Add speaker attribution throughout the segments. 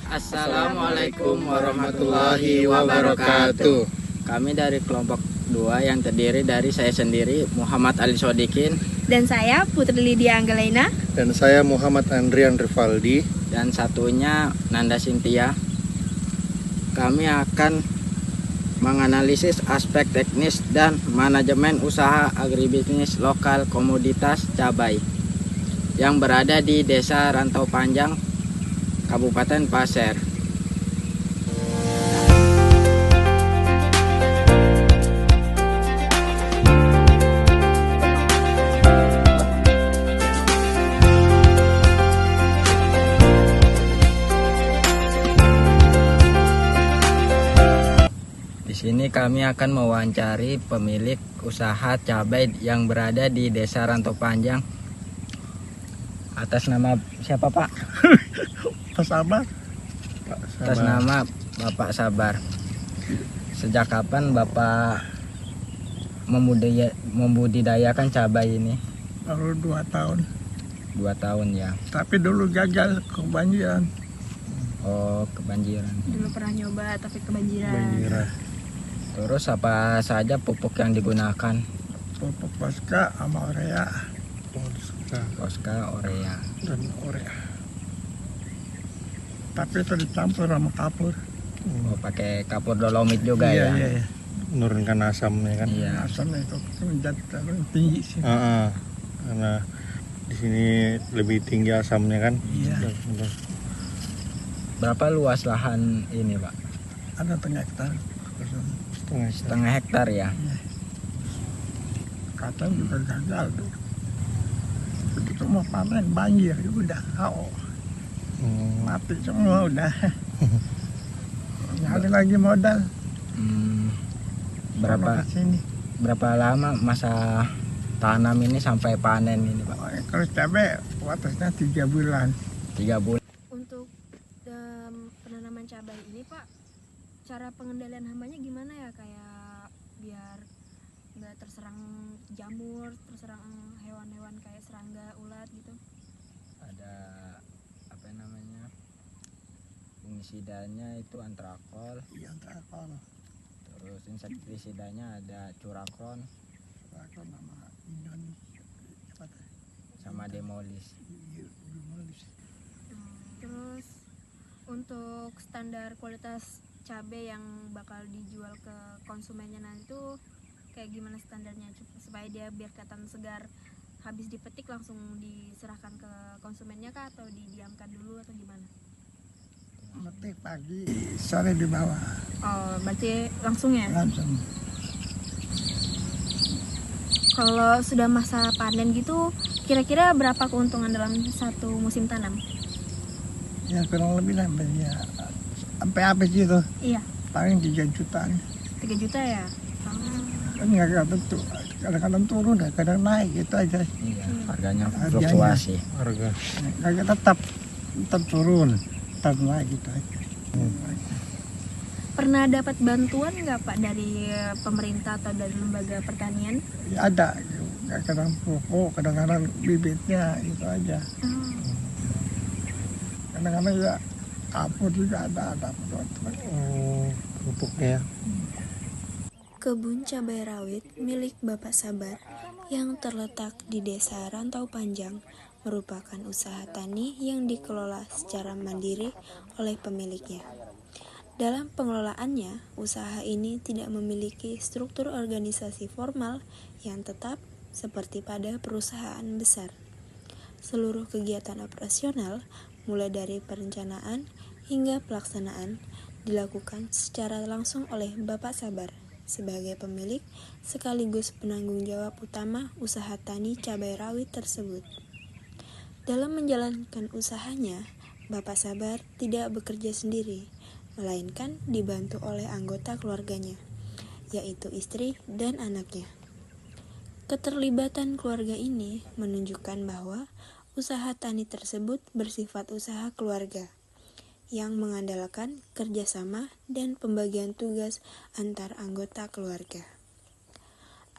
Speaker 1: Assalamualaikum warahmatullahi wabarakatuh. Kami dari kelompok 2 yang terdiri dari saya sendiri, Muhammad Ali Sodikin.
Speaker 2: Dan saya, Putri Lydia Anggelina.
Speaker 3: Dan saya Muhammad Andrian Rivaldi.
Speaker 1: Dan satunya Nanda Sintia. Kami akan menganalisis aspek teknis dan manajemen usaha agribisnis lokal komoditas cabai yang berada di Desa Rantau Panjang, Kabupaten Pasir. Di sini kami akan mewawancari pemilik usaha cabai yang berada di Desa Rantau Panjang. Atas nama siapa, Pak?
Speaker 3: Pak Sabar.
Speaker 1: Atas nama Bapak Sabar. Sejak kapan Bapak membudidayakan cabai ini?
Speaker 3: Baru 2 tahun.
Speaker 1: 2 tahun ya.
Speaker 3: Tapi dulu gagal kebanjiran.
Speaker 1: Oh, kebanjiran.
Speaker 2: Dulu pernah nyoba tapi kebanjiran.
Speaker 1: Terus apa saja pupuk yang digunakan?
Speaker 3: Pupuk Poska sama Urea.
Speaker 1: Poska, Urea.
Speaker 3: Dan Urea. Tapi itu dicampur sama kapur.
Speaker 1: Oh, pakai kapur dolomit juga ya?
Speaker 3: Iya.
Speaker 4: Menurunkan asamnya kan.
Speaker 1: Iya.
Speaker 3: Asamnya itu menjadi tinggi sih.
Speaker 4: Karena di sini lebih tinggi asamnya kan.
Speaker 3: Iya.
Speaker 1: Berapa luas lahan ini, Pak?
Speaker 3: Ada 1/2 hektar.
Speaker 1: Setengah hektar ya?
Speaker 3: Kadang juga gagal tuh. Begitu mau panen banjir udah KO. Mati semua udah. Nyari lagi modal.
Speaker 1: Berapa lama masa tanam ini sampai panen ini, Pak?
Speaker 3: Kalau cabai batasnya 3 bulan.
Speaker 1: 3 bulan.
Speaker 2: Untuk penanaman cabai ini, Pak, cara pengendalian hambanya gimana ya? Kayak biar nggak terserang jamur, terserang hewan-hewan kayak serangga, ulat gitu.
Speaker 1: Ada apa namanya, fungisidanya itu antrakol.
Speaker 3: Iya, antrakol.
Speaker 1: Terus insektisidanya ada curakron sama demolis.
Speaker 2: Terus untuk standar kualitas cabai yang bakal dijual ke konsumennya nanti tuh kayak gimana standarnya supaya dia biar kelihatan segar, habis dipetik langsung diserahkan ke konsumennya kah atau didiamkan dulu atau gimana?
Speaker 3: Metik pagi, sore dibawa.
Speaker 2: Oh, berarti langsung ya?
Speaker 3: Langsung.
Speaker 2: Kalau sudah masa panen gitu, kira-kira berapa keuntungan dalam satu musim tanam?
Speaker 3: Ya kurang lebih lah, ya sampai habis gitu.
Speaker 2: Iya.
Speaker 3: Paling 3 jutaan.
Speaker 2: 3 juta ya?
Speaker 3: Kan nggak tentu. Kadang-kadang turun, kadang naik gitu aja.
Speaker 1: Iya, harganya fluktuasi.
Speaker 4: Harga.
Speaker 3: Harga tetap turun, tetap naik gitu aja.
Speaker 2: Pernah dapat bantuan nggak, Pak, dari pemerintah atau dari lembaga pertanian?
Speaker 3: Ya ada, kadang pupuk, kadang-kadang bibitnya gitu aja. Kadang-kadang ya kapur juga ada
Speaker 4: Pupuknya.
Speaker 5: Kebun cabai rawit milik Bapak Sabar yang terletak di Desa Rantau Panjang merupakan usaha tani yang dikelola secara mandiri oleh pemiliknya. Dalam pengelolaannya, usaha ini tidak memiliki struktur organisasi formal yang tetap seperti pada perusahaan besar. Seluruh kegiatan operasional, mulai dari perencanaan hingga pelaksanaan, dilakukan secara langsung oleh Bapak Sabar sebagai pemilik sekaligus penanggung jawab utama usaha tani cabai rawit tersebut. Dalam menjalankan usahanya, Bapak Sabar tidak bekerja sendiri, melainkan dibantu oleh anggota keluarganya, yaitu istri dan anaknya. Keterlibatan keluarga ini menunjukkan bahwa usaha tani tersebut bersifat usaha keluarga yang mengandalkan kerjasama dan pembagian tugas antar anggota keluarga.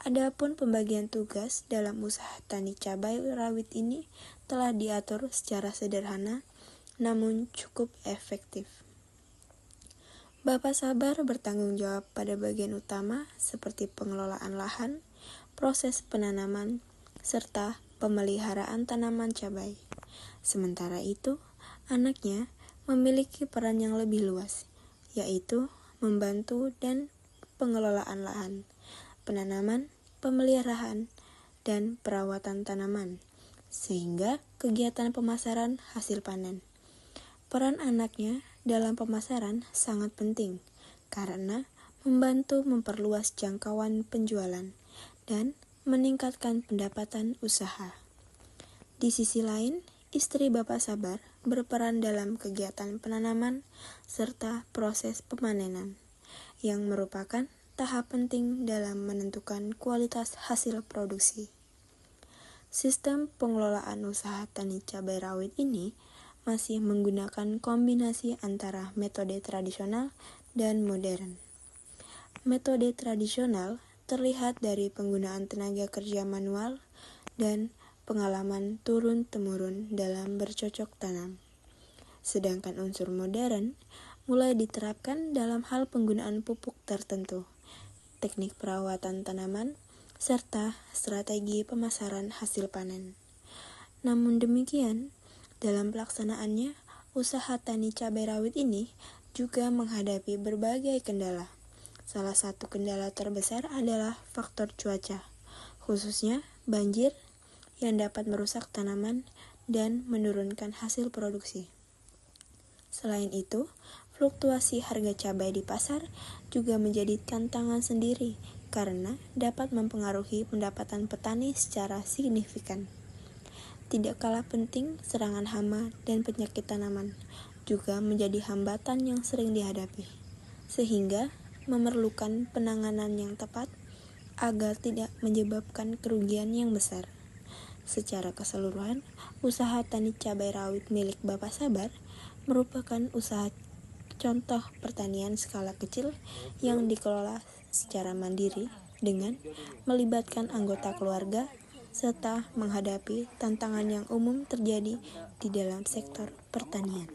Speaker 5: Adapun pembagian tugas dalam usaha tani cabai rawit ini telah diatur secara sederhana namun cukup efektif. Bapak Sabar bertanggung jawab pada bagian utama seperti pengelolaan lahan, proses penanaman, serta pemeliharaan tanaman cabai. Sementara itu, anaknya memiliki peran yang lebih luas, yaitu membantu dan pengelolaan lahan, penanaman, pemeliharaan, dan perawatan tanaman, sehingga kegiatan pemasaran hasil panen. Peran anaknya dalam pemasaran sangat penting karena membantu memperluas jangkauan penjualan dan meningkatkan pendapatan usaha. Di sisi lain, istri Bapak Sabar berperan dalam kegiatan penanaman serta proses pemanenan, yang merupakan tahap penting dalam menentukan kualitas hasil produksi. Sistem pengelolaan usaha tani cabai rawit ini masih menggunakan kombinasi antara metode tradisional dan modern. Metode tradisional terlihat dari penggunaan tenaga kerja manual dan pengalaman turun-temurun dalam bercocok tanam. Sedangkan unsur modern mulai diterapkan dalam hal penggunaan pupuk tertentu, teknik perawatan tanaman, serta strategi pemasaran hasil panen. Namun demikian, dalam pelaksanaannya, usaha tani cabai rawit ini juga menghadapi berbagai kendala. Salah satu kendala terbesar adalah faktor cuaca, khususnya banjir yang dapat merusak tanaman dan menurunkan hasil produksi. Selain itu, fluktuasi harga cabai di pasar juga menjadi tantangan sendiri karena dapat mempengaruhi pendapatan petani secara signifikan. Tidak kalah penting, serangan hama dan penyakit tanaman juga menjadi hambatan yang sering dihadapi, sehingga memerlukan penanganan yang tepat agar tidak menyebabkan kerugian yang besar. Secara keseluruhan, usaha tani cabai rawit milik Bapak Sabar merupakan usaha contoh pertanian skala kecil yang dikelola secara mandiri dengan melibatkan anggota keluarga serta menghadapi tantangan yang umum terjadi di dalam sektor pertanian.